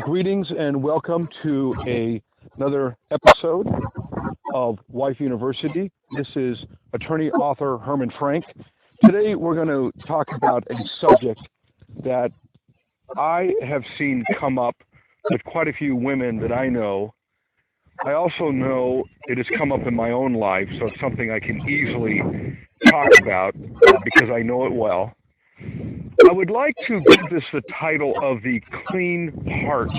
Greetings and welcome to another episode of Wife University. This is attorney author Herman Franck. Today we're going to talk about a subject that I have seen come up with quite a few women that I know. I also know it has come up in my own life, so it's something I can easily talk about because I know it well. I would like to give this the title of the clean heart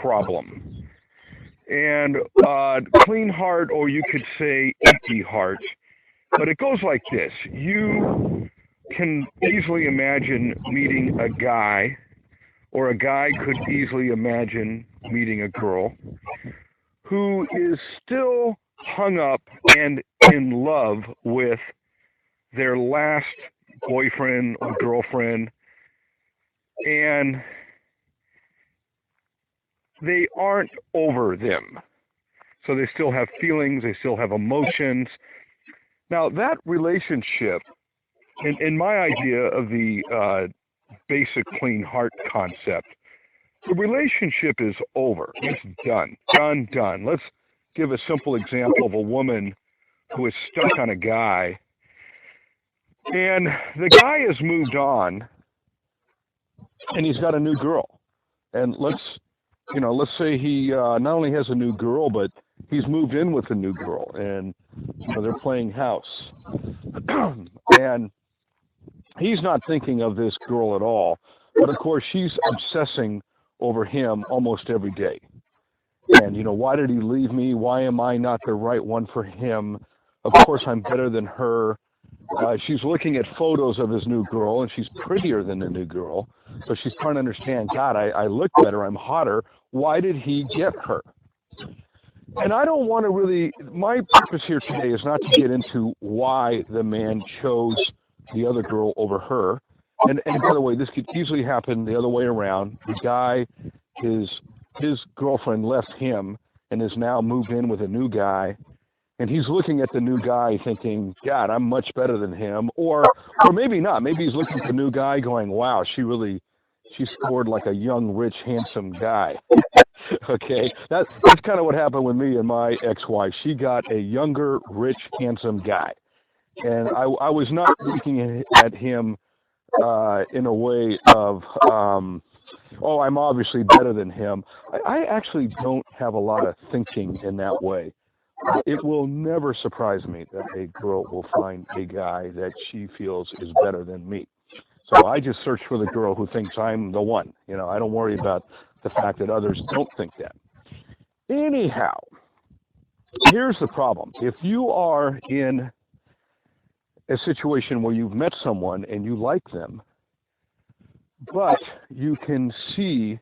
problem. And clean heart, or you could say empty heart, but it goes like this. You can easily imagine meeting a guy, or a guy could easily imagine meeting a girl who is still hung up and in love with their last boyfriend or girlfriend, and they aren't over them. So they still have feelings, they still have emotions. Now that relationship, in my idea of the basic clean heart concept, the relationship is over. It's done. Let's give a simple example of a woman who is stuck on a guy, and the guy has moved on, and he's got a new girl. And let's say he not only has a new girl, but he's moved in with a new girl, and they're playing house. And he's not thinking of this girl at all, but of course she's obsessing over him almost every day. And why did he leave me? Why am I not the right one for him? Of course I'm better than her. She's looking at photos of his new girl, and she's prettier than the new girl. So she's trying to understand, God, I look better, I'm hotter. Why did he get her? And I don't want to really, my purpose here today is not to get into why the man chose the other girl over her. And by the way, this could easily happen the other way around. The guy, his girlfriend left him and is now moved in with a new guy. And he's looking at the new guy thinking, God, I'm much better than him. Or maybe not. Maybe he's looking at the new guy going, wow, she scored like a young, rich, handsome guy. Okay, that's kind of what happened with me and my ex-wife. She got a younger, rich, handsome guy. And I was not looking at him in a way of, I'm obviously better than him. I actually don't have a lot of thinking in that way. It will never surprise me that a girl will find a guy that she feels is better than me. So I just search for the girl who thinks I'm the one. I don't worry about the fact that others don't think that. Anyhow, here's the problem. If you are in a situation where you've met someone and you like them, but you can see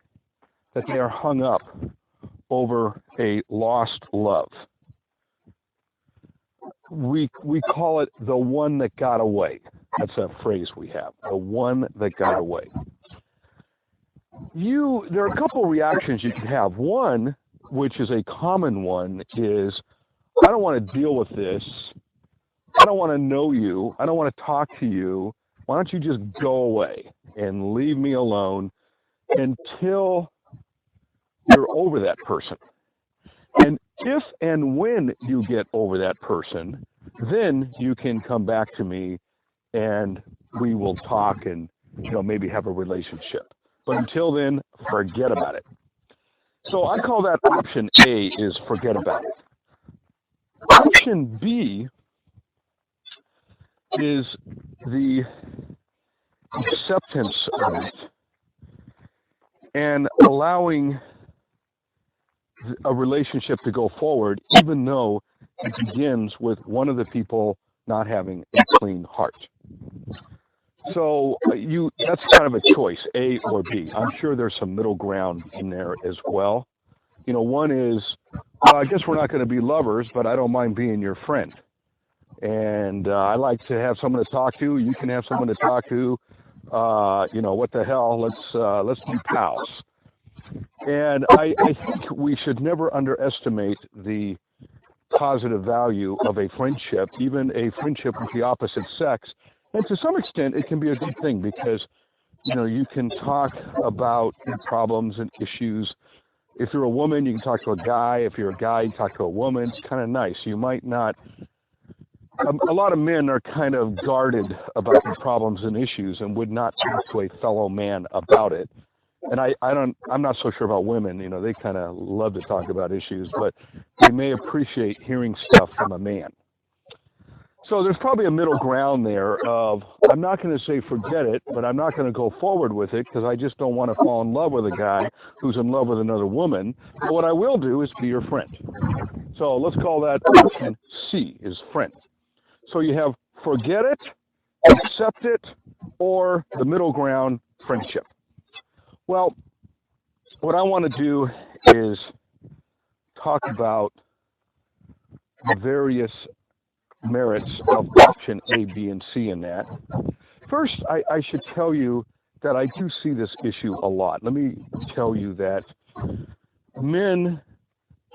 that they are hung up over a lost love, we call it the one that got away. That's a phrase we have, the one that got away. There are a couple reactions you can have. One, which is a common one, is, I don't want to deal with this. I don't want to know you. I don't want to talk to you. Why don't you just go away and leave me alone until you're over that person? And if and when you get over that person, then you can come back to me and we will talk and maybe have a relationship. But until then, forget about it. So I call that option A, is forget about it. Option B is the acceptance of it and allowing a relationship to go forward, even though it begins with one of the people not having a clean heart. So that's kind of a choice, A or B. I'm sure there's some middle ground in there as well. One is, I guess we're not going to be lovers, but I don't mind being your friend. And I like to have someone to talk to. You can have someone to talk to. What the hell? Let's be pals. And I think we should never underestimate the positive value of a friendship, even a friendship with the opposite sex. And to some extent, it can be a good thing because you can talk about your problems and issues. If you're a woman, you can talk to a guy. If you're a guy, you can talk to a woman. It's kind of nice. You might not. A lot of men are kind of guarded about their problems and issues and would not talk to a fellow man about it. And I'm not so sure about women. They kind of love to talk about issues, but they may appreciate hearing stuff from a man. So there's probably a middle ground there of, I'm not going to say forget it, but I'm not going to go forward with it because I just don't want to fall in love with a guy who's in love with another woman. But what I will do is be your friend. So let's call that option C, is friend. So you have forget it, accept it, or the middle ground, friendship. Well, what I want to do is talk about the various merits of option A, B, and C in that. First, I should tell you that I do see this issue a lot. Let me tell you that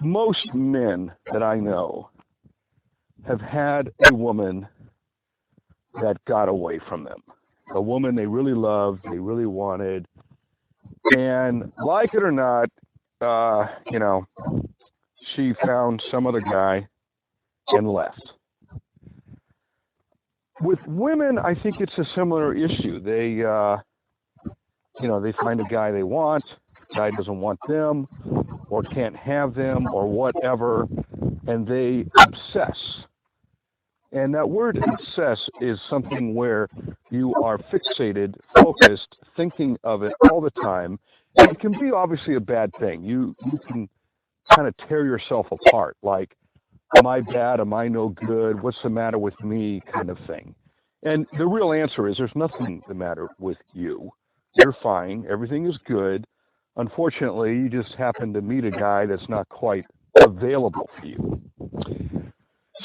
most men that I know have had a woman that got away from them. A woman they really loved, they really wanted, and like it or not, she found some other guy and left. With women, I think it's a similar issue. They find a guy they want, the guy doesn't want them, or can't have them, or whatever, and they obsess. And that word obsess is something where you are fixated, focused, thinking of it all the time. And it can be obviously a bad thing. You can kind of tear yourself apart, like, am I bad? Am I no good? What's the matter with me? Kind of thing. And the real answer is there's nothing the matter with you. You're fine. Everything is good. Unfortunately, you just happen to meet a guy that's not quite available for you.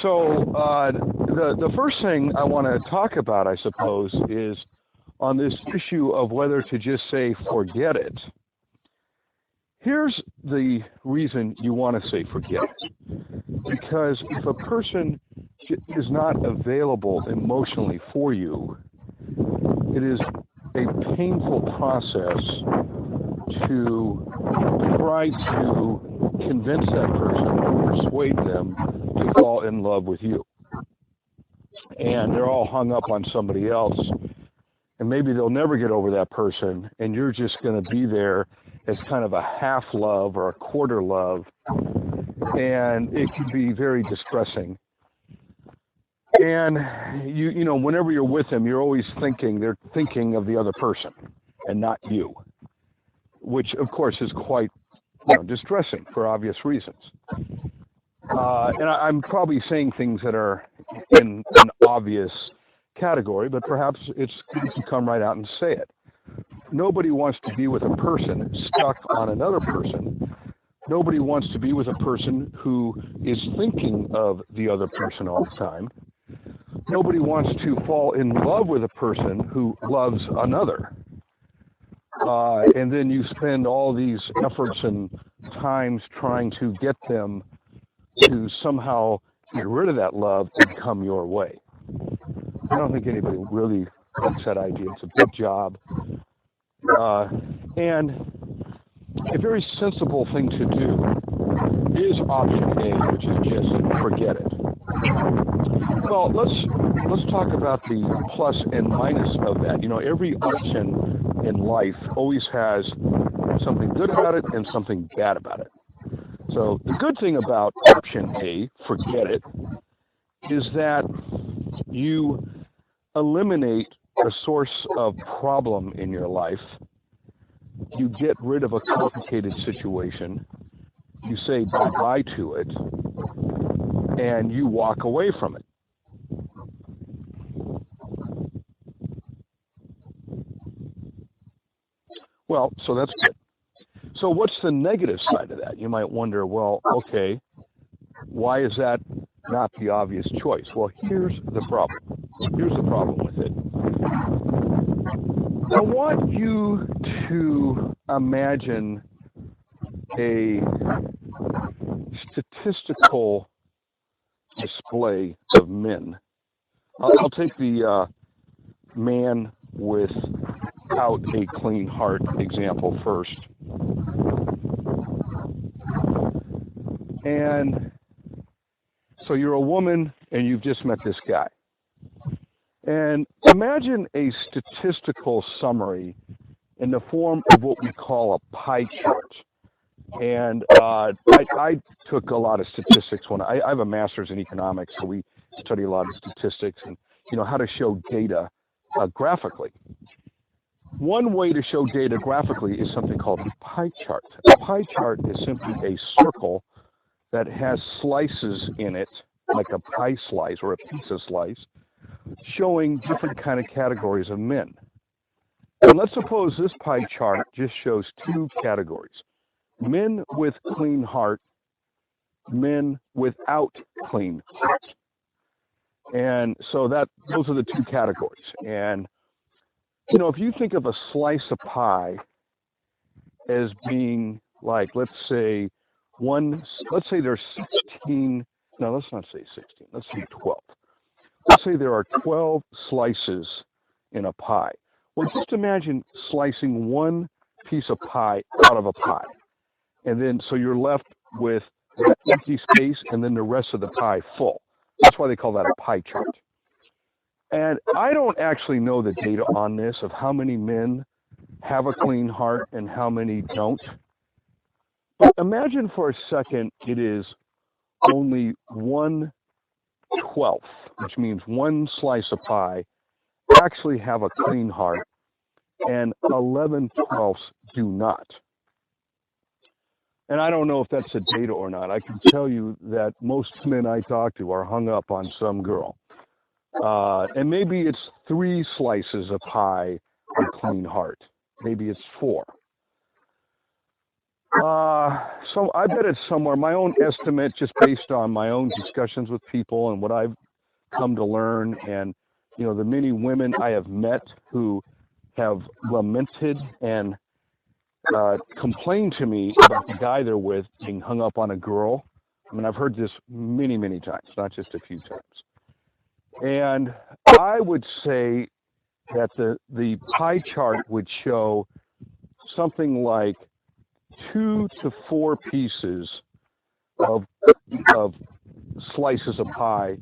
So the first thing I want to talk about, I suppose, is on this issue of whether to just say forget it. Here's the reason you want to say forget it. Because if a person is not available emotionally for you, it is a painful process to try to convince that person or persuade them to fall in love with you. And they're all hung up on somebody else, and maybe they'll never get over that person, and you're just going to be there as kind of a half love or a quarter love, and it can be very distressing. And whenever you're with them, you're always they're thinking of the other person and not you, which of course is quite distressing for obvious reasons. And I'm probably saying things that are in an obvious category, but perhaps it's good to come right out and say it. Nobody wants to be with a person stuck on another person. Nobody wants to be with a person who is thinking of the other person all the time. Nobody wants to fall in love with a person who loves another. And then you spend all these efforts and times trying to get them to somehow get rid of that love and come your way. I don't think anybody really likes that idea. It's a big job. And a very sensible thing to do is option A, which is just forget it. Well, let's talk about the plus and minus of that. Every option in life always has something good about it and something bad about it. So the good thing about option A, forget it, is that you eliminate a source of problem in your life. You get rid of a complicated situation. You say bye-bye to it, and you walk away from it. Well, so that's good. So what's the negative side of that? You might wonder, well, okay, why is that not the obvious choice? Well, here's the problem. Here's the problem with it. I want you to imagine a statistical display of men. I'll take the man with without a clean heart example first. And so you're a woman and you've just met this guy. And imagine a statistical summary in the form of what we call a pie chart. And I took a lot of statistics when I have a master's in economics, so we study a lot of statistics and how to show data graphically. One way to show data graphically is something called a pie chart. A pie chart is simply a circle that has slices in it, like a pie slice or a pizza slice, showing different kind of categories of men. And let's suppose this pie chart just shows two categories: men with clean heart, men without clean heart. And so those are the two categories. And if you think of a slice of pie as being like, let's say there's 16, no, let's not say 16, let's say 12. Let's say there are 12 slices in a pie. Well, just imagine slicing one piece of pie out of a pie. And then so you're left with that empty space and then the rest of the pie full. That's why they call that a pie chart. And I don't actually know the data on this of how many men have a clean heart and how many don't. But imagine for a second it is only 1/12, which means one slice of pie actually have a clean heart and 11/12 do not. And I don't know if that's the data or not. I can tell you that most men I talk to are hung up on some girl. And maybe it's 3 slices of pie with clean heart. Maybe it's 4. So I bet it's somewhere. My own estimate, just based on my own discussions with people and what I've come to learn, and the many women I have met who have lamented and complained to me about the guy they're with being hung up on a girl. I mean, I've heard this many, many times, not just a few times. And I would say that the pie chart would show something like 2 to 4 pieces of slices of pie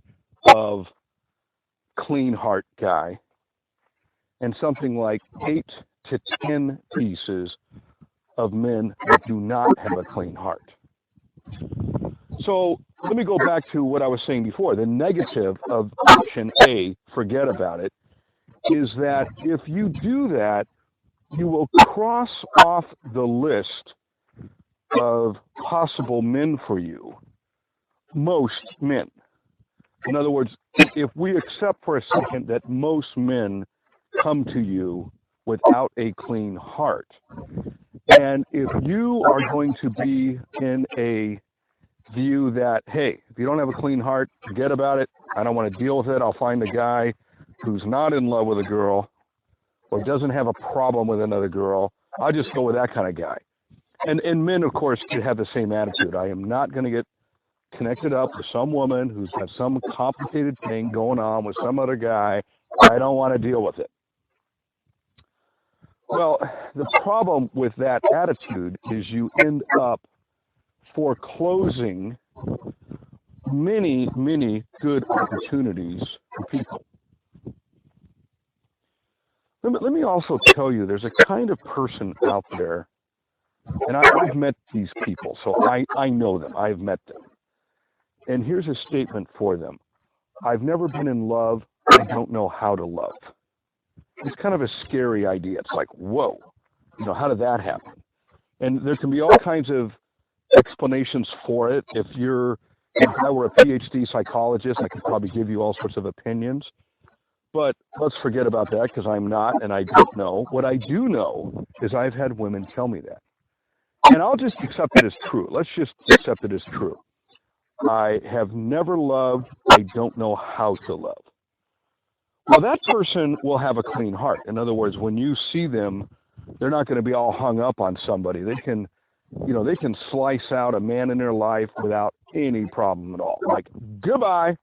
of clean heart guy, and something like 8 to 10 pieces of men that do not have a clean heart. So let me go back to what I was saying before. The negative of option A, forget about it, is that if you do that, you will cross off the list of possible men for you, most men. In other words, if we accept for a second that most men come to you without a clean heart, and if you are going to be in a view that, hey, if you don't have a clean heart, forget about it, I don't want to deal with it, I'll find a guy who's not in love with a girl or doesn't have a problem with another girl, I'll just go with that kind of guy. And men, of course, could have the same attitude. I am not going to get connected up with some woman who's got some complicated thing going on with some other guy. I don't want to deal with it. Well, the problem with that attitude is you end up foreclosing many, many good opportunities for people. Let me also tell you, there's a kind of person out there, and I've met these people, so I know them. I've met them. And here's a statement for them. I've never been in love. I don't know how to love. It's kind of a scary idea. It's like, whoa, how did that happen? And there can be all kinds of explanations for it. If I were a PhD psychologist, I could probably give you all sorts of opinions. But let's forget about that because I'm not and I don't know. What I do know is I've had women tell me that. And I'll just accept it as true. Let's just accept it as true. I have never loved. I don't know how to love. Well, that person will have a clean heart. In other words, when you see them, they're not going to be all hung up on somebody. They can slice out a man in their life without any problem at all. Like, goodbye.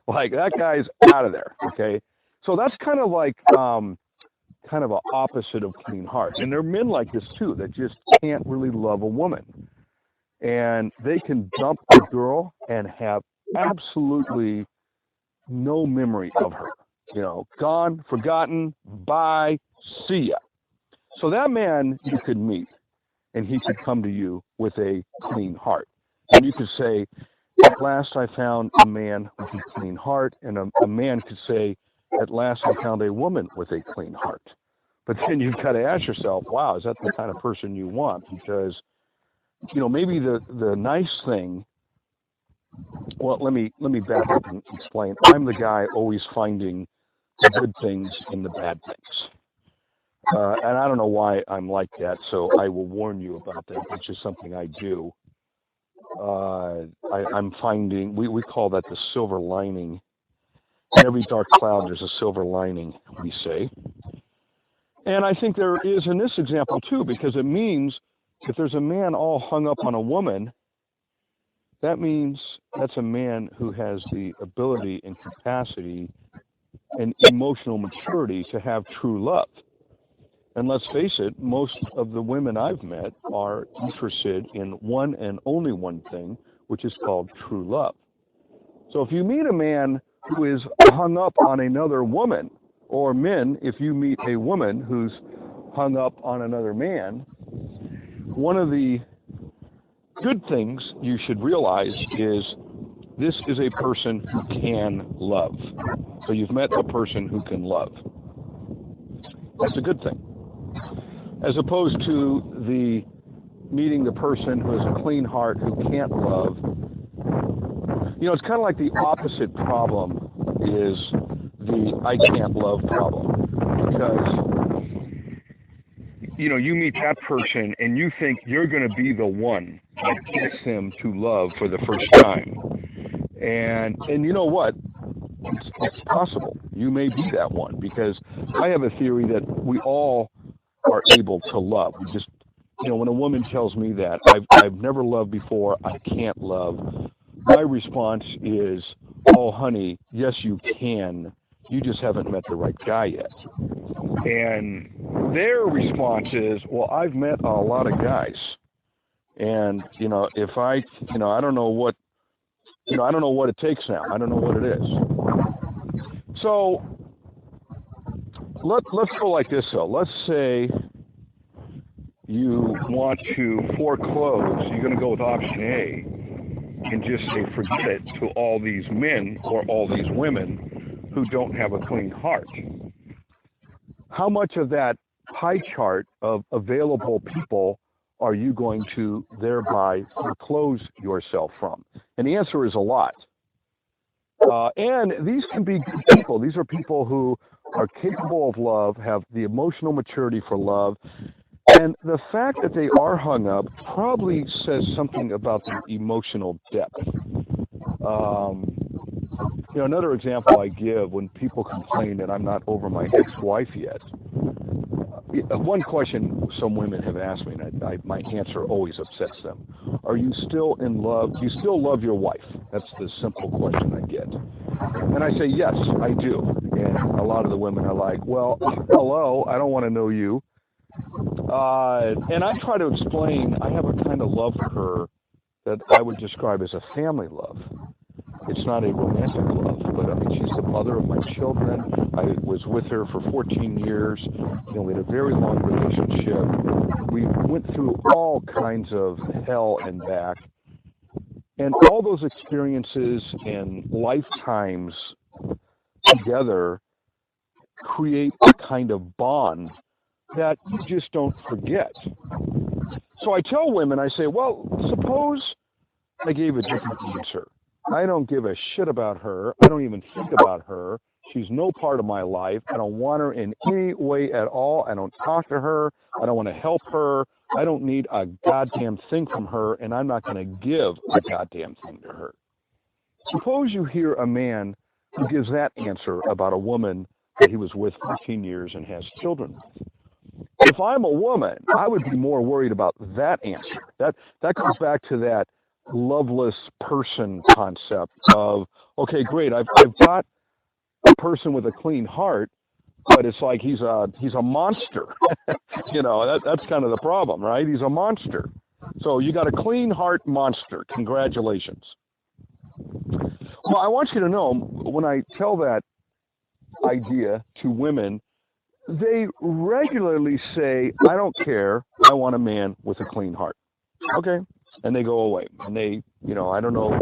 Like, that guy's out of there, okay? So that's kind of like kind of an opposite of clean heart. And there are men like this too that just can't really love a woman. And they can dump a girl and have absolutely no memory of her. Gone, forgotten, bye, see ya. So that man you could meet, and he could come to you with a clean heart. And you could say, at last I found a man with a clean heart, and a man could say, at last I found a woman with a clean heart. But then you've got to ask yourself, wow, is that the kind of person you want? Because, maybe the nice thing, well, let me back up and explain. I'm the guy always finding the good things in the bad things. And I don't know why I'm like that, so I will warn you about that. It's just something I do. I'm finding, we call that the silver lining. In every dark cloud, there's a silver lining, we say. And I think there is in this example, too, because it means if there's a man all hung up on a woman, that means that's a man who has the ability and capacity and emotional maturity to have true love. And let's face it, most of the women I've met are interested in one and only one thing, which is called true love. So if you meet a man who is hung up on another woman, or men, if you meet a woman who's hung up on another man, one of the good things you should realize is this is a person who can love. So you've met a person who can love. That's a good thing. As opposed to meeting the person who has a clean heart who can't love. It's kind of like the opposite problem is the I can't love problem. Because, you meet that person and you think you're going to be the one that gets them to love for the first time. And you know what? It's possible. You may be that one, because I have a theory that we all are able to love. We just, when a woman tells me that I've never loved before, I can't love, my response is, oh, honey, yes, you can. You just haven't met the right guy yet. And their response is, well, I've met a lot of guys. And, if I don't know what, I don't know what it takes now. I don't know what it is. So let's go like this, though. Let's say you want to foreclose. You're going to go with option A and just say forget it to all these men or all these women who don't have a clean heart. How much of that pie chart of available people are you going to thereby foreclose yourself from? And the answer is a lot. And these can be good people. These are people who are capable of love, have the emotional maturity for love, and the fact that they are hung up probably says something about their emotional depth. Another example I give when people complain that I'm not over my ex-wife yet. One question some women have asked me, and my answer always upsets them. Are you still in love? Do you still love your wife? That's the simple question I get. And I say, yes, I do. And a lot of the women are like, well, hello, I don't want to know you. And I try to explain, I have a kind of love for her that I would describe as a family love. It's not a romantic love, but she's the mother of my children. I was with her for 14 years. We had a very long relationship. We went through all kinds of hell and back. And all those experiences and lifetimes together create a kind of bond that you just don't forget. So I tell women, I say, well, suppose I gave a different answer. I don't give a shit about her. I don't even think about her. She's no part of my life. I don't want her in any way at all. I don't talk to her. I don't want to help her. I don't need a goddamn thing from her, and I'm not going to give a goddamn thing to her. Suppose you hear a man who gives that answer about a woman that he was with 14 years and has children with. If I'm a woman, I would be more worried about that answer. That goes back to that loveless person concept of, okay, great, I've got a person with a clean heart, but it's like he's a monster. That's kind of the problem, right? He's a monster. So you got a clean heart monster. Congratulations. Well, I want you to know, when I tell that idea to women, they regularly say, I don't care, I want a man with a clean heart. Okay. And they go away. And they, I don't know,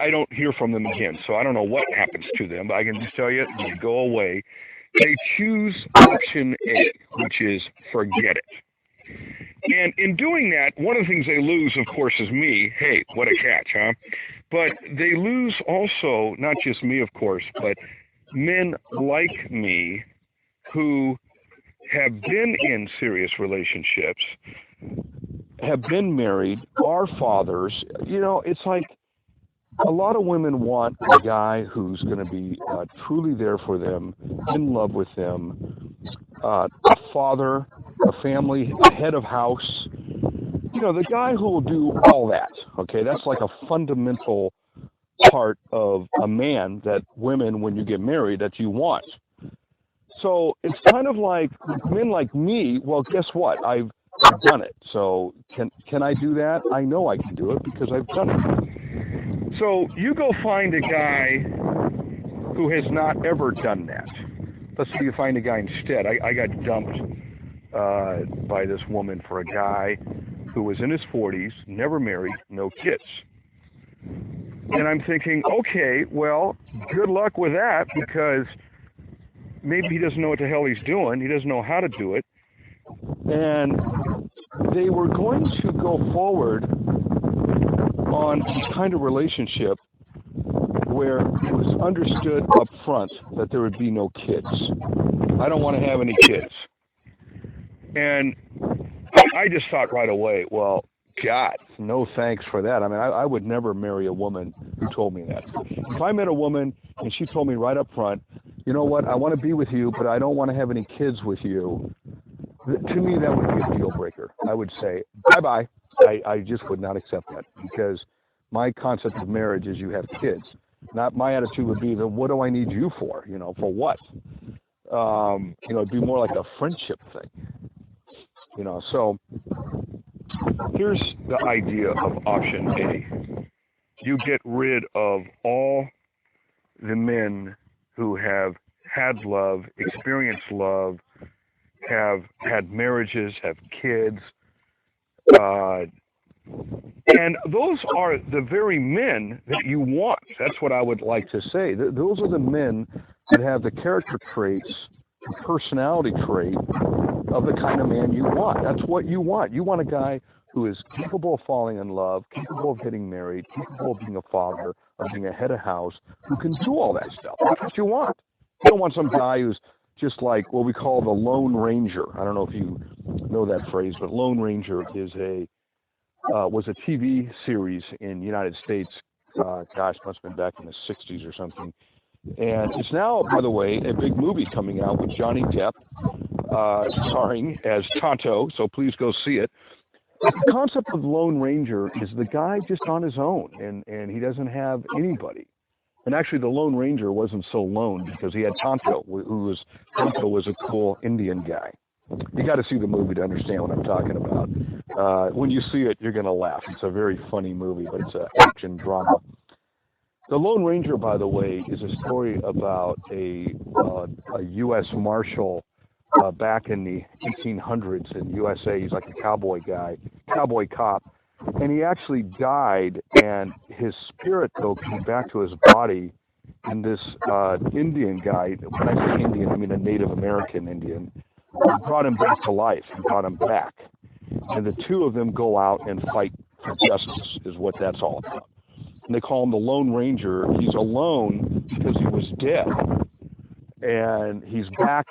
I don't hear from them again, so I don't know what happens to them, but I can just tell you, they go away. They choose option A, which is forget it. And in doing that, one of the things they lose, of course, is me. Hey, what a catch, huh? But they lose also, not just me, of course, but men like me who have been in serious relationships, have been married, are fathers. It's like a lot of women want a guy who's going to be truly there for them, in love with them, a father, a family, a head of house. The guy who will do all that, okay? That's like a fundamental part of a man that women, when you get married, that you want. So it's kind of like men like me, well, guess what? I've done it. So can I do that? I know I can do it because I've done it. So you go find a guy who has not ever done that. Let's say you find a guy instead. I got dumped by this woman for a guy who was in his 40s, never married, no kids. And I'm thinking, okay, well, good luck with that, because maybe he doesn't know what the hell he's doing. He doesn't know how to do it. And they were going to go forward on a kind of relationship where it was understood up front that there would be no kids. I don't want to have any kids. And I just thought right away, well, God, no thanks for that. I mean, I would never marry a woman who told me that. If I met a woman and she told me right up front, you know what, I want to be with you, but I don't want to have any kids with you, to me that would be a deal breaker. I would say, bye-bye. I just would not accept that, because my concept of marriage is you have kids. Not my attitude would be, then what do I need you for? For what? It'd be more like a friendship thing. So here's the idea of option A. You get rid of all the men who have had love, experienced love, have had marriages, have kids, and those are the very men that you want. That's what I would like to say. Those are the men that have the character traits, the personality trait of the kind of man you want. That's what you want. You want a guy who is capable of falling in love, capable of getting married, capable of being a father, of being a head of house, who can do all that stuff. That's what you want. You don't want some guy who's just like what we call the Lone Ranger. I don't know if you know that phrase, but Lone Ranger is was a TV series in the United States. Must have been back in the 60s or something. And it's now, by the way, a big movie coming out with Johnny Depp starring as Tonto, so please go see it. The concept of Lone Ranger is the guy just on his own, and he doesn't have anybody. And actually, the Lone Ranger wasn't so lone because he had Tonto, Tonto was a cool Indian guy. You got to see the movie to understand what I'm talking about. When you see it, you're going to laugh. It's a very funny movie, but it's an action drama. The Lone Ranger, by the way, is a story about a U.S. Marshal back in the 1800s in USA. He's like a cowboy cop. And he actually died, and his spirit, though, came back to his body. And this Indian guy, when I say Indian, I mean a Native American Indian, brought him back to life and brought him back. And the two of them go out and fight for justice, is what that's all about. And they call him the Lone Ranger. He's alone because he was dead. And he's back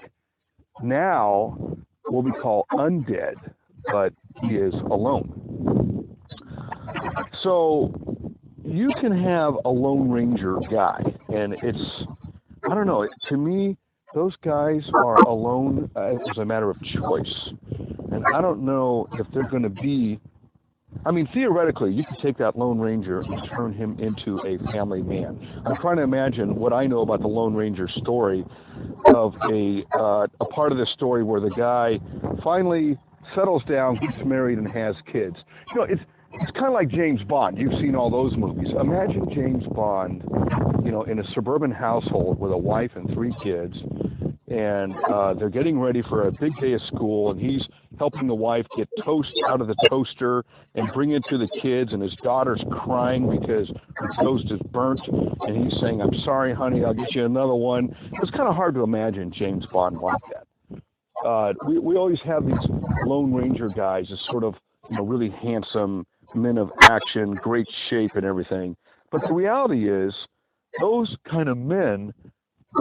now, what we call undead, but he is alone. So you can have a Lone Ranger guy, and it's, I don't know, to me, those guys are alone as a matter of choice. And I don't know if they're going to be, I mean, theoretically, you could take that Lone Ranger and turn him into a family man. I'm trying to imagine what I know about the Lone Ranger story. of a part of the story where the guy finally settles down, gets married, and has kids. You know, it's kind of like James Bond. You've seen all those movies. Imagine James Bond, you know, in a suburban household with a wife and 3 kids, and they're getting ready for a big day of school, and he's helping the wife get toast out of the toaster and bring it to the kids, and his daughter's crying because her toast is burnt, and he's saying, "I'm sorry, honey, I'll get you another one." It's kind of hard to imagine James Bond like that. We always have these Lone Ranger guys as sort of, you know, really handsome men of action, great shape and everything. But the reality is those kind of men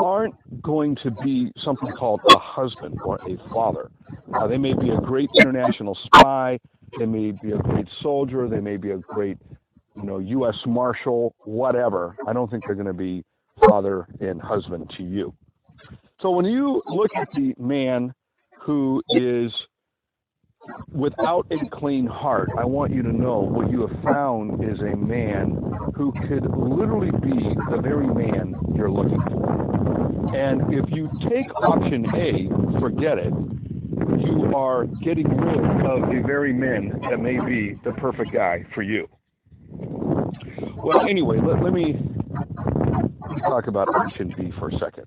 aren't going to be something called a husband or a father. They may be a great international spy. They may be a great soldier. They may be a great, you know, U.S. Marshal, whatever. I don't think they're going to be father and husband to you. So when you look at the man who is without a clean heart, I want you to know what you have found is a man who could literally be the very man you're looking for. And if you take option A, forget it, you are getting rid of the very men that may be the perfect guy for you. Well, anyway, let me talk about option B for a second.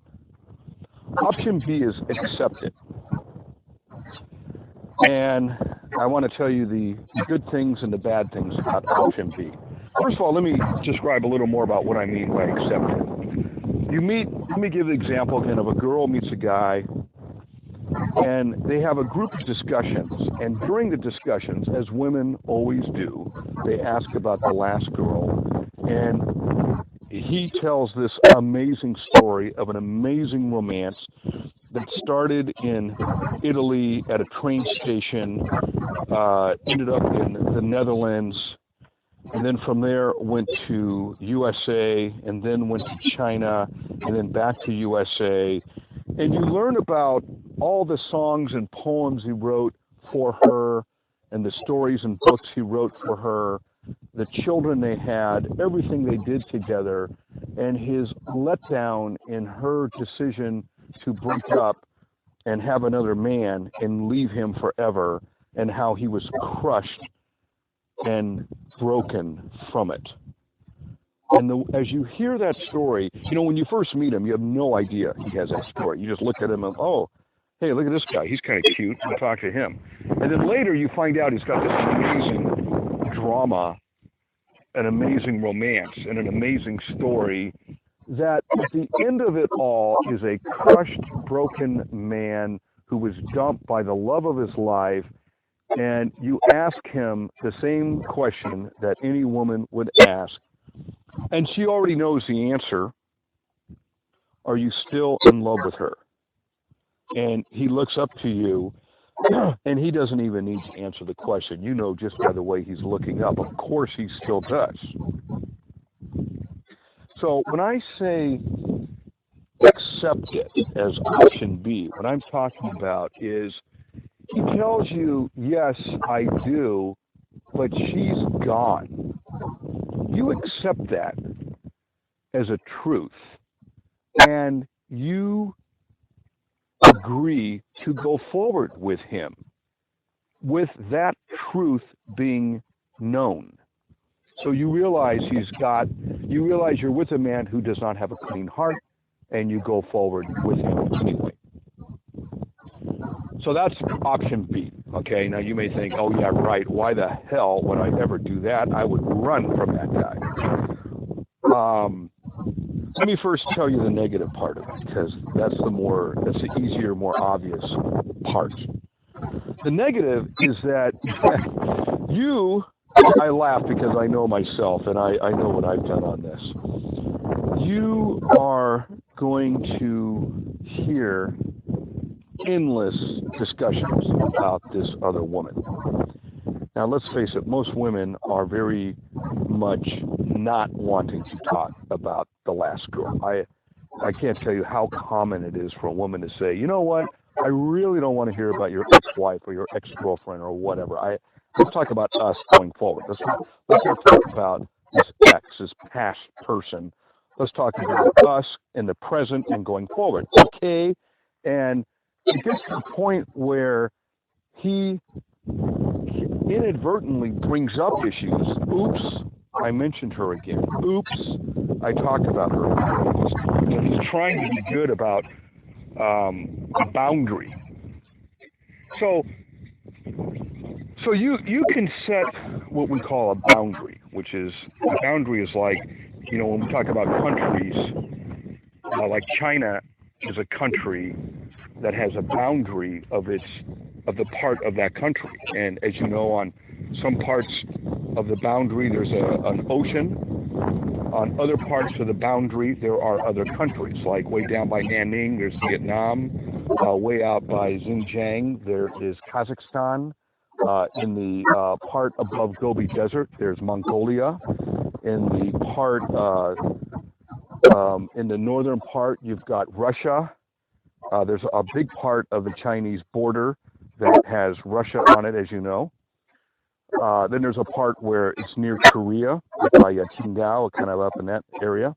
Option B is accept it. And I want to tell you the good things and the bad things about option B. First of all, let me describe a little more about what I mean by accept it. Let me give the example again of a girl meets a guy, and they have a group of discussions. And during the discussions, as women always do, they ask about the last girl. And he tells this amazing story of an amazing romance that started in Italy at a train station, ended up in the Netherlands, and then from there went to USA, and then went to China, and then back to USA. And you learn about all the songs and poems he wrote for her, and the stories and books he wrote for her, the children they had, everything they did together, and his letdown in her decision to break up and have another man and leave him forever, and how he was crushed and broken from it. And as you hear that story, you know, when you first meet him, you have no idea he has that story. You just look at him and, oh, hey, look at this guy. He's kind of cute. I'll talk to him. And then later you find out he's got this amazing drama, an amazing romance, and an amazing story that at the end of it all is a crushed, broken man who was dumped by the love of his life. And you ask him the same question that any woman would ask, and she already knows the answer. Are you still in love with her? And he looks up to you, and he doesn't even need to answer the question. You know just by the way he's looking up. Of course he still does. So when I say accept it as option B, what I'm talking about is he tells you, yes, I do, but she's gone. You accept that as a truth, and you agree to go forward with him with that truth being known. So you realize you're with a man who does not have a clean heart, and you go forward with him anyway. So that's option B, okay? Now you may think, oh yeah, right, why the hell would I ever do that? I would run from that guy. Let me first tell you the negative part of it, because that's the easier, more obvious part. The negative is that I laugh because I know myself, and I know what I've done on this. You are going to hear endless discussions about this other woman. Now, let's face it, most women are very much not wanting to talk about the last girl. I can't tell you how common it is for a woman to say, you know what, I really don't want to hear about your ex-wife or your ex-girlfriend or whatever. Let's talk about us going forward. Let's not talk about this ex, this past person. Let's talk about us in the present and going forward. Okay, And it gets to the point where he inadvertently brings up issues. Oops, I mentioned her again. Oops, I talked about her. And he's trying to be good about a boundary. So you can set what we call a boundary, which is, a boundary is like, when we talk about countries, like China is a country that has a boundary of the part of that country. And as you know, on some parts of the boundary, there's an ocean. On other parts of the boundary, there are other countries, like way down by Nanning, there's Vietnam. Way out by Xinjiang, there is Kazakhstan. In the part above Gobi Desert, there's Mongolia. In the part, in the northern part, you've got Russia. There's a big part of the Chinese border that has Russia on it, as you know. Then there's a part where it's near Korea, by Qingdao, kind of up in that area.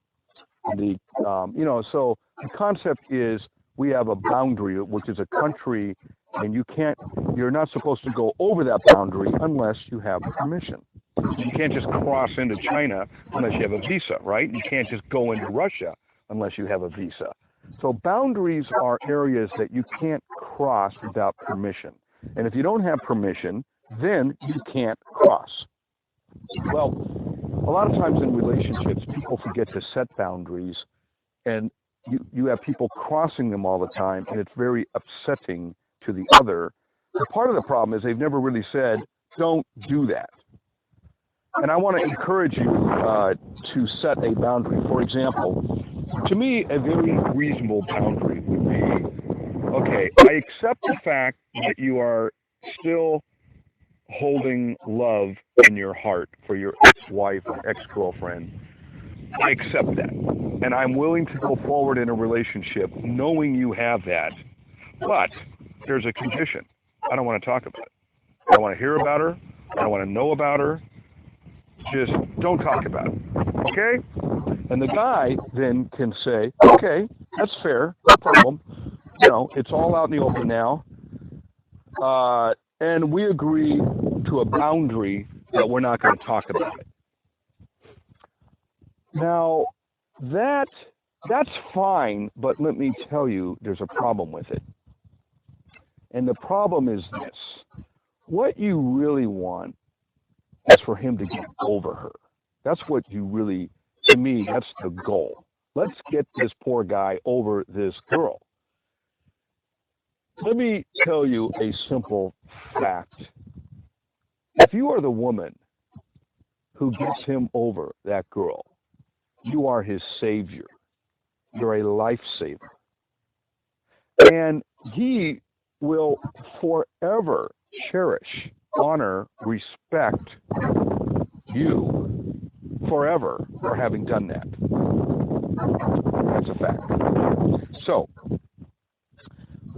So the concept is we have a boundary, which is a country, and you're not supposed to go over that boundary unless you have permission. You can't just cross into China unless you have a visa, right? You can't just go into Russia unless you have a visa. So boundaries are areas that you can't cross without permission. And if you don't have permission, then you can't cross. Well, a lot of times in relationships, people forget to set boundaries, and you have people crossing them all the time, and it's very upsetting to the other. But part of the problem is they've never really said, don't do that. And I want to encourage you to set a boundary. For example, to me, a very reasonable boundary would be, okay, I accept the fact that you are still holding love in your heart for your ex-wife or ex-girlfriend. I accept that. And I'm willing to go forward in a relationship knowing you have that. But there's a condition. I don't want to talk about it. I don't want to hear about her. I don't want to know about her. Just don't talk about it. Okay? And the guy then can say, okay, that's fair. No problem. It's all out in the open now. And we agree to a boundary that we're not going to talk about it. Now, that's fine, but let me tell you, there's a problem with it. And the problem is this. What you really want is for him to get over her. That's what you really, to me, that's the goal. Let's get this poor guy over this girl. Let me tell you a simple fact. If you are the woman who gets him over that girl, you are his savior. You're a lifesaver. And he will forever cherish, honor, respect you forever for having done that. That's a fact. So,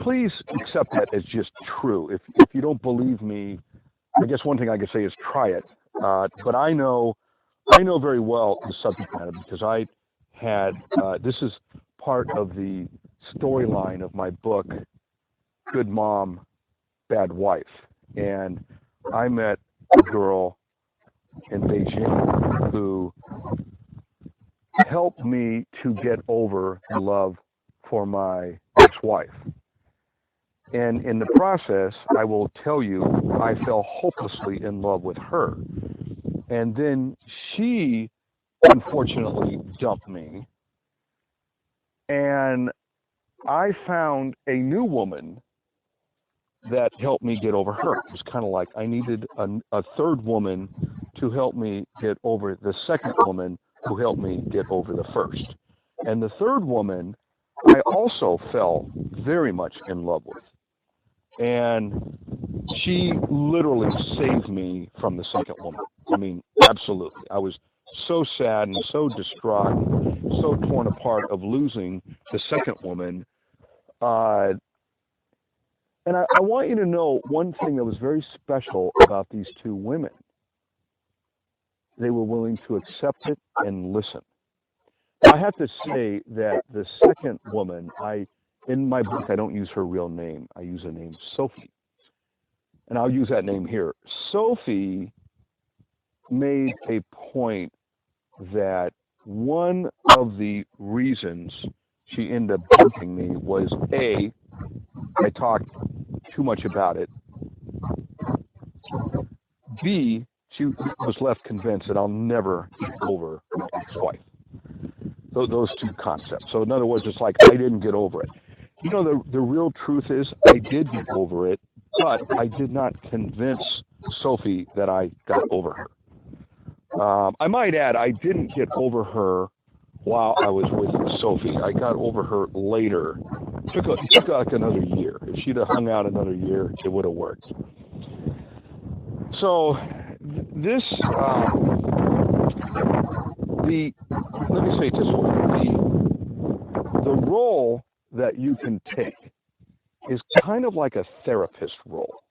please accept that as just true. If you don't believe me, I guess one thing I could say is try it. But I know very well the subject matter because I had, this is part of the storyline of my book, Good Mom, Bad Wife. And I met a girl in Beijing who helped me to get over the love for my ex-wife. And in the process, I will tell you, I fell hopelessly in love with her. And then she, unfortunately, dumped me. And I found a new woman that helped me get over her. It was kind of like I needed a third woman to help me get over the second woman who helped me get over the first. And the third woman, I also fell very much in love with. And she literally saved me from the second woman. I mean, absolutely. I was so sad and so distraught, so torn apart of losing the second woman. And I want you to know one thing that was very special about these two women. They were willing to accept it and listen. I have to say that the second woman, I in my book, I don't use her real name. I use the name Sophie. And I'll use that name here. Sophie made a point that one of the reasons she ended up dumping me was, A, I talked too much about it. B, she was left convinced that I'll never get over my ex-wife. Those two concepts. So in other words, it's like I didn't get over it. You know, the real truth is I did get over it, but I did not convince Sophie that I got over her. I might add, I didn't get over her while I was with Sophie. I got over her later. It took like another year. If she'd have hung out another year, it would have worked. So this, let me say it this way, the role that you can take is kind of like a therapist role.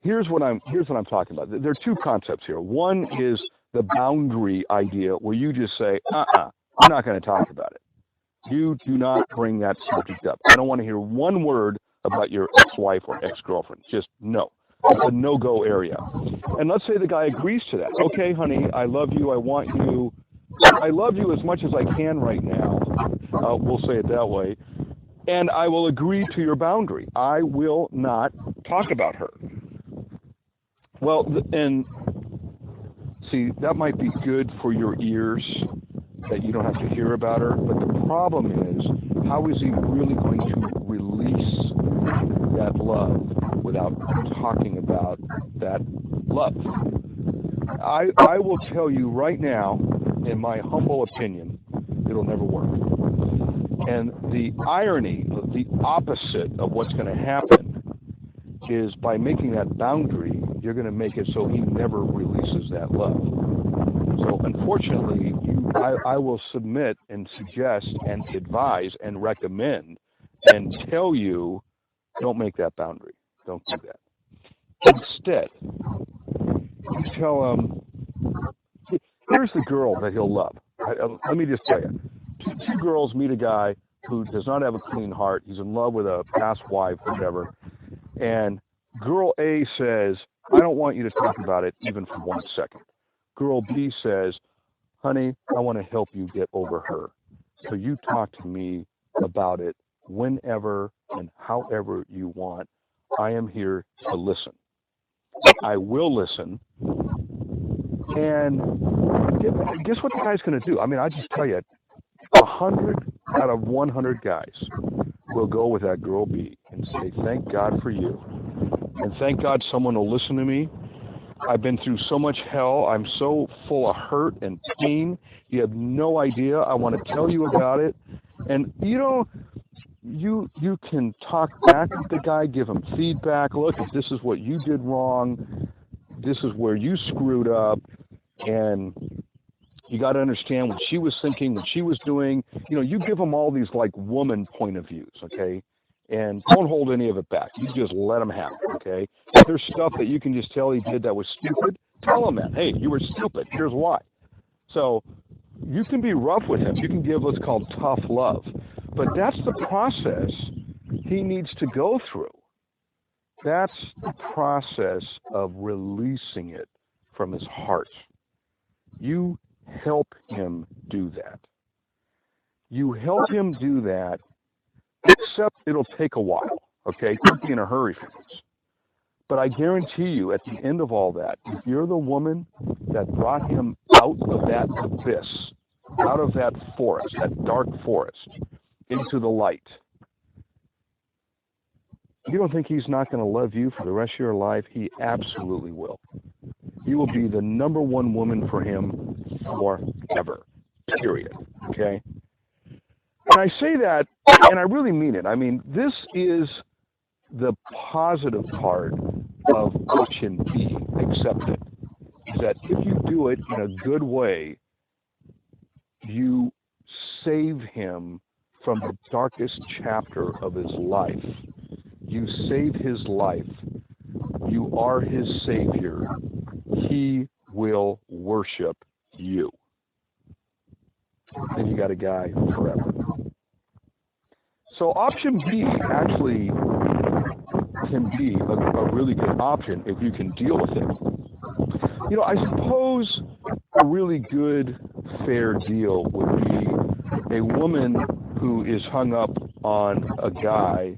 Here's what I'm talking about. There are two concepts here. One is the boundary idea where you just say, I'm not going to talk about it. You do not bring that subject up. I don't want to hear one word about your ex-wife or ex-girlfriend. Just no. It's a no-go area. And let's say the guy agrees to that. Okay, honey, I love you. I want you. I love you as much as I can right now. We'll say it that way. And I will agree to your boundary. I will not talk about her. Well, and see, that might be good for your ears that you don't have to hear about her. But the problem is, how is he really going to release that love without talking about that love? I will tell you right now, in my humble opinion, it'll never work. And the irony, the opposite of what's going to happen is by making that boundary, you're going to make it so he never releases that love. So unfortunately, I will submit and suggest and advise and recommend and tell you, don't make that boundary. Don't do that. Instead, you tell him, here's the girl that he'll love. Let me just tell you. Two girls meet a guy who does not have a clean heart. He's in love with a past wife, whatever. And girl A says, I don't want you to talk about it even for 1 second. Girl B says, honey, I want to help you get over her. So you talk to me about it whenever and however you want. I am here to listen. I will listen. And guess what the guy's going to do? I mean, I just tell you, 100 out of 100 guys will go with that girl B and say, thank God for you. And thank God someone will listen to me. I've been through so much hell. I'm so full of hurt and pain. You have no idea. I want to tell you about it. And, you know, you can talk back with the guy, give him feedback. Look, if this is what you did wrong, this is where you screwed up. And you got to understand what she was thinking, what she was doing. You know, you give them all these, like, woman point of views, okay? And don't hold any of it back. You just let them have it, okay? If there's stuff that you can just tell he did that was stupid, tell him that. Hey, you were stupid. Here's why. So you can be rough with him. You can give what's called tough love. But that's the process he needs to go through. That's the process of releasing it from his heart. You help him do that. You help him do that, except it'll take a while, okay? Don't be in a hurry for this. But I guarantee you, at the end of all that, if you're the woman that brought him out of that abyss, out of that forest, that dark forest, into the light, you don't think he's not going to love you for the rest of your life? He absolutely will. You will be the number one woman for him forever, period, okay? And I say that, and I really mean it. I mean, this is the positive part of option B, accepted, is that if you do it in a good way, you save him from the darkest chapter of his life. You save his life. You are his savior. He will worship you. Then you got a guy forever. So option B actually can be a really good option if you can deal with it. You know, I suppose a really good, fair deal would be a woman who is hung up on a guy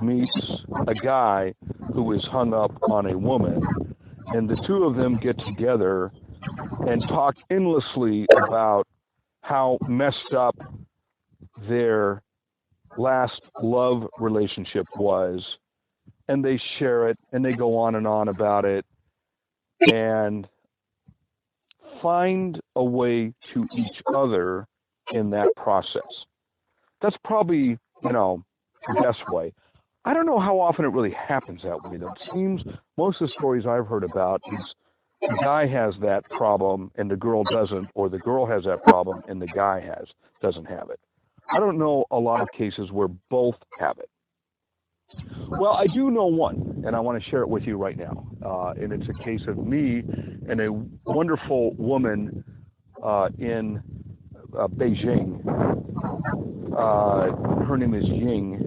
meets a guy who is hung up on a woman, and the two of them get together and talk endlessly about how messed up their last love relationship was, and they share it, and they go on and on about it, and find a way to each other in that process. That's probably, you know, the best way. I don't know how often it really happens that way, though. It seems most of the stories I've heard about is the guy has that problem and the girl doesn't, or the girl has that problem and the guy doesn't have it. I don't know a lot of cases where both have it. Well, I do know one, and I want to share it with you right now. And it's a case of me and a wonderful woman in Beijing. Her name is Ying.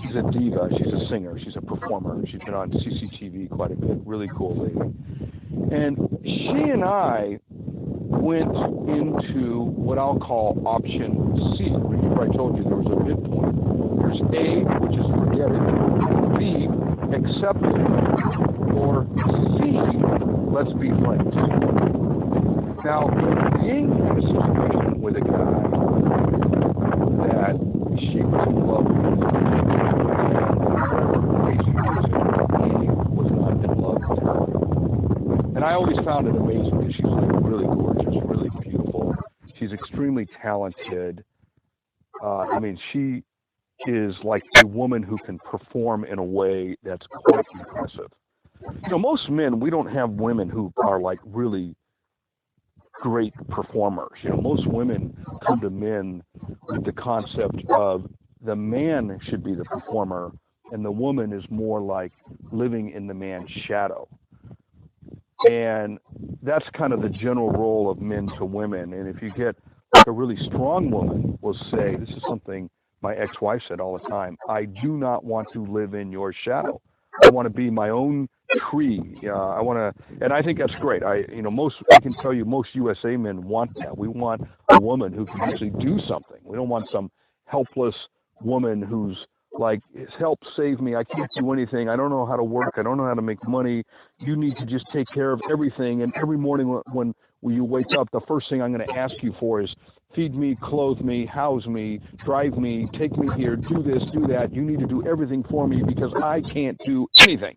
She's a diva. She's a singer. She's a performer. She's been on CCTV quite a bit. Really cool lady. And she and I went into what I'll call option C. Remember I told you there was a midpoint. There's A, which is forget it, B, accept it, or C, let's be friends. Now, Ying had a situation with a guy that she was in love with, and he was not in love with her. And I always found it amazing because she's like really gorgeous, really beautiful. She's extremely talented. I mean, she is like a woman who can perform in a way that's quite impressive. You know, most men, we don't have women who are like really great performers. You know, most women come to men with the concept of the man should be the performer and the woman is more like living in the man's shadow. And that's kind of the general role of men to women. And if you get like a really strong woman will say, this is something my ex-wife said all the time, I do not want to live in your shadow. I want to be my own tree. I want to, and I think that's great. I can tell you most USA men want that. We want a woman who can actually do something. We don't want some helpless woman who's like, help save me. I can't do anything. I don't know how to work. I don't know how to make money. You need to just take care of everything. And every morning when you wake up, the first thing I'm going to ask you for is feed me, clothe me, house me, drive me, take me here, do this, do that. You need to do everything for me because I can't do anything.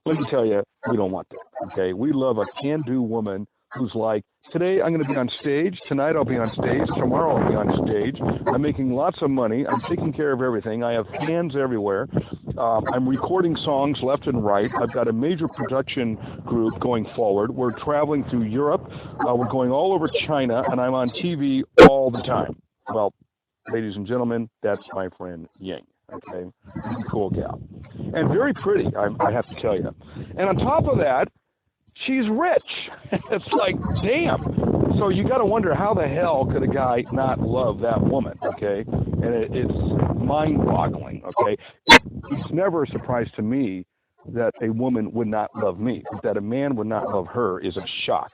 Let me tell you, we don't want that, okay? We love a can-do woman who's like, today I'm going to be on stage, tonight I'll be on stage, tomorrow I'll be on stage, I'm making lots of money, I'm taking care of everything, I have fans everywhere, I'm recording songs left and right, I've got a major production group going forward, we're traveling through Europe, we're going all over China, and I'm on TV all the time. Well, ladies and gentlemen, that's my friend Ying, okay? Cool gal. And very pretty, I have to tell you. And on top of that, she's rich. It's like, damn. So you got to wonder how the hell could a guy not love that woman, okay? And it's mind-boggling, okay? It's never a surprise to me that a woman would not love me. But that a man would not love her is a shock.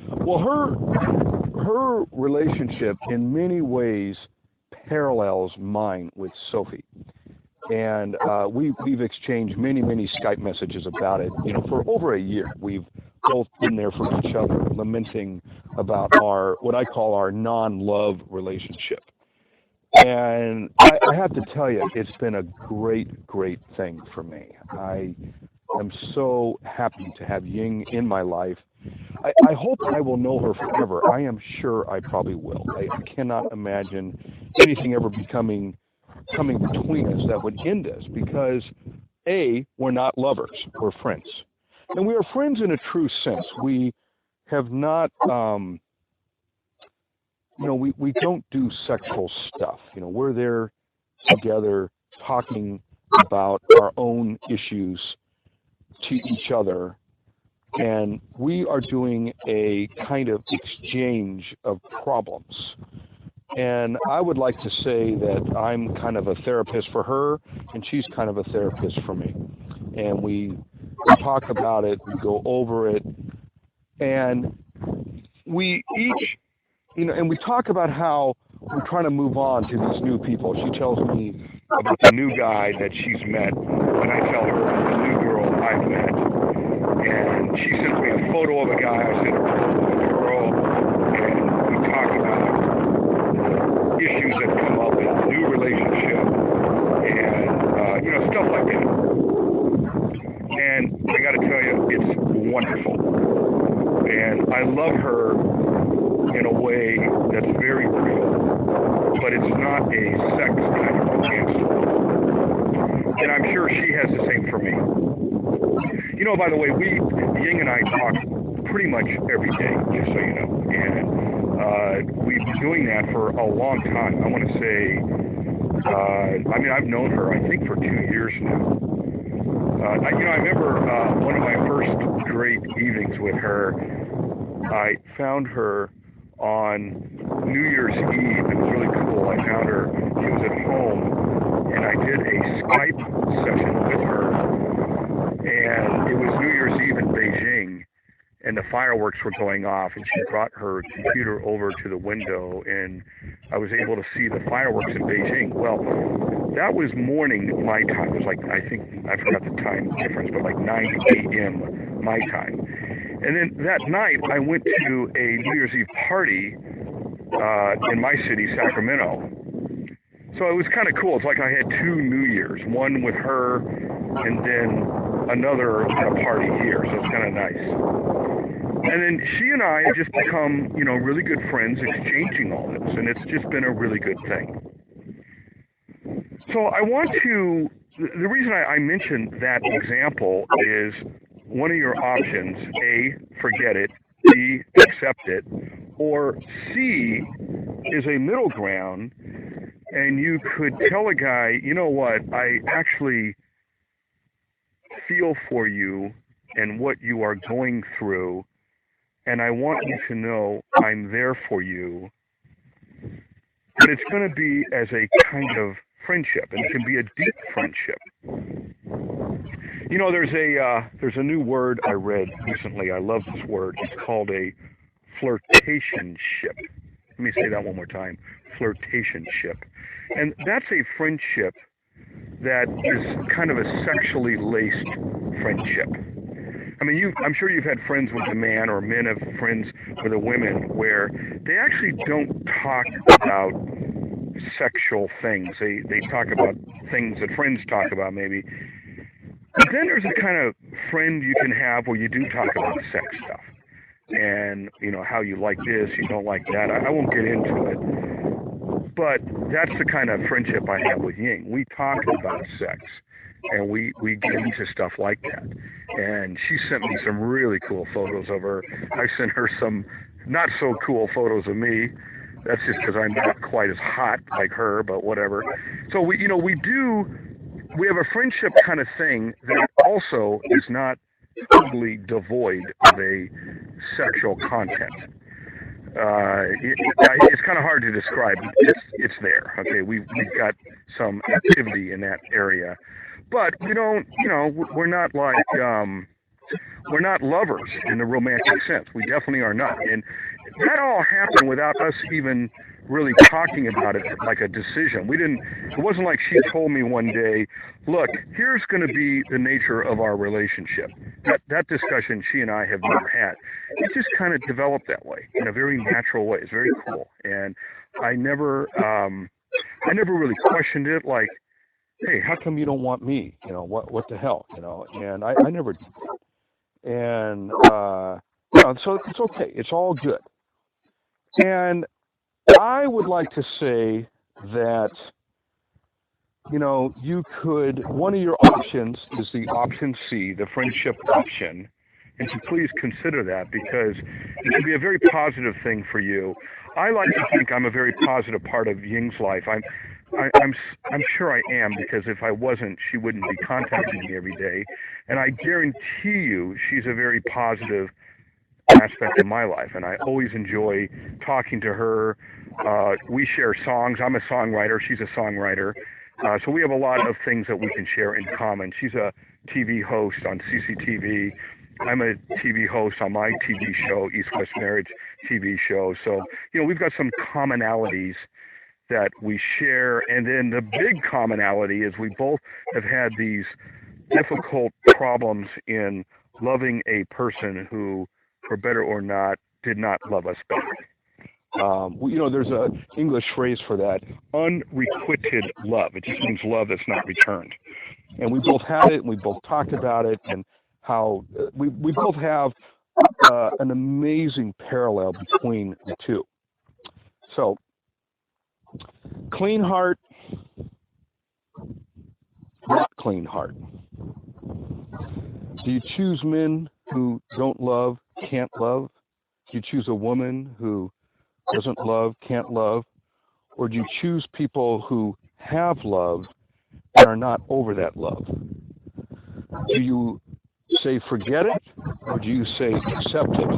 Well, her relationship in many ways parallels mine with Sophie. And we've exchanged many Skype messages about it. You know, for over a year, we've both been there for each other, lamenting about what I call our non-love relationship. And I have to tell you, it's been a great thing for me. I am so happy to have Ying in my life. I hope I will know her forever. I am sure I probably will. I cannot imagine anything ever coming between us that would end us because, A, we're not lovers, we're friends. And we are friends in a true sense. We have not, we don't do sexual stuff. You know, we're there together talking about our own issues to each other, and we are doing a kind of exchange of problems. And I would like to say that I'm kind of a therapist for her, and she's kind of a therapist for me. And we talk about it, we go over it, and we each, and we talk about how we're trying to move on to these new people. She tells me about the new guy that she's met, and I tell her about the new girl I've met. And she sends me a photo of a guy, I send her a photo of a girl, and we talk about the issues that come up in a new relationship, and, stuff like that. And I got to tell you, it's wonderful. And I love her in a way that's very real, but it's not a sex kind of romance. And I'm sure she has the same for me. By the way, Ying and I talk pretty much every day, just so you know. And we've been doing that for a long time. I want to say, I've known her, I think, for 2 years now. I remember one of my first great evenings with her. I found her on New Year's Eve. It was really cool. I found her. She was at home, and I did a Skype session with her. And it was New Year's Eve in Beijing, and the fireworks were going off, and she brought her computer over to the window, and I was able to see the fireworks in Beijing. Well, that was morning my time. It was I forgot the time difference, but 9 a.m. my time. And then that night, I went to a New Year's Eve party in my city, Sacramento. So it was kind of cool. It's like I had 2 New Years, one with her, and then another party here, so it's kind of nice. And then she and I have just become, really good friends, exchanging all this, and it's just been a really good thing. So the reason I mentioned that example is one of your options, A, forget it, B, accept it, or C is a middle ground, and you could tell a guy, you know what, I actually feel for you and what you are going through, and I want you to know I'm there for you. But it's going to be as a kind of friendship, and it can be a deep friendship. There's a new word I read recently. I love this word. It's called a flirtationship. Let me say that one more time. Flirtationship. And that's a friendship that is kind of a sexually laced friendship. I'm sure you've had friends with a man, or men have friends with a woman, where they actually don't talk about sexual things. They talk about things that friends talk about, maybe. But then there's a kind of friend you can have where you do talk about sex stuff. And, how you like this, you don't like that. I won't get into it. But that's the kind of friendship I have with Ying. We talk about sex, and we get into stuff like that. And she sent me some really cool photos of her. I sent her some not so cool photos of me. That's just because I'm not quite as hot like her, but whatever. So we have a friendship kind of thing that also is not totally devoid of a sexual content. It's kind of hard to describe. It's there. Okay, we've got some activity in that area, but we don't. We're not like we're not lovers in the romantic sense. We definitely are not, and that all happened without us even really talking about it like a decision. It wasn't like she told me one day, look, here's going to be the nature of our relationship. That discussion she and I have never had. It just kind of developed that way in a very natural way. It's very cool. And I never really questioned it like, hey, how come you don't want me? What the hell? And I never did that. And, so it's okay. It's all good. And I would like to say that, you could, one of your options is the option C, the friendship option, and to please consider that, because it can be a very positive thing for you. I like to think I'm a very positive part of Ying's life. I'm sure I am, because if I wasn't, she wouldn't be contacting me every day. And I guarantee you she's a very positive aspect of my life, and I always enjoy talking to her. We share songs. I'm a songwriter. She's a songwriter. So we have a lot of things that we can share in common. She's a TV host on CCTV. I'm a TV host on my TV show, East West Marriage TV show. So, we've got some commonalities that we share. And then the big commonality is we both have had these difficult problems in loving a person who, for better or not, did not love us back. There's an English phrase for that, unrequited love. It just means love that's not returned. And we both had it, and we both talked about it, and how we both have an amazing parallel between the two. So, clean heart, not clean heart. Do you choose men who don't love, can't love? Do you choose a woman who doesn't love, can't love? Or do you choose people who have loved and are not over that love? Do you say forget it, or do you say accept it?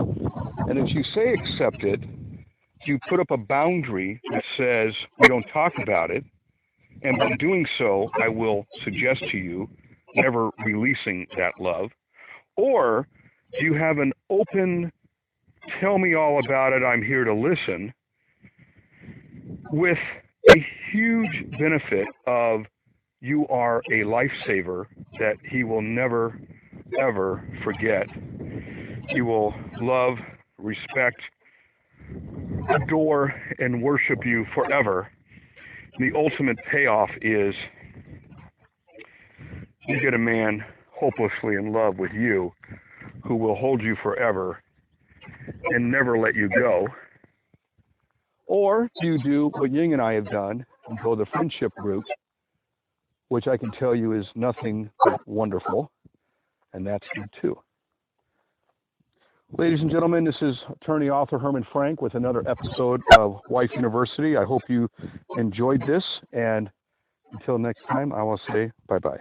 And if you say accept it, do you put up a boundary that says we don't talk about it, and by doing so, I will suggest to you never releasing that love? Or do you have an open, tell me all about it, I'm here to listen, with a huge benefit of you are a lifesaver that he will never, ever forget. He will love, respect, adore, and worship you forever. The ultimate payoff is you get a man hopelessly in love with you who will hold you forever and never let you go. Or do you do what Ying and I have done and go the friendship route, which I can tell you is nothing but wonderful, and that's good too. Ladies and gentlemen, this is attorney author Herman Franck with another episode of Wife University. I hope you enjoyed this, and until next time, I will say bye-bye.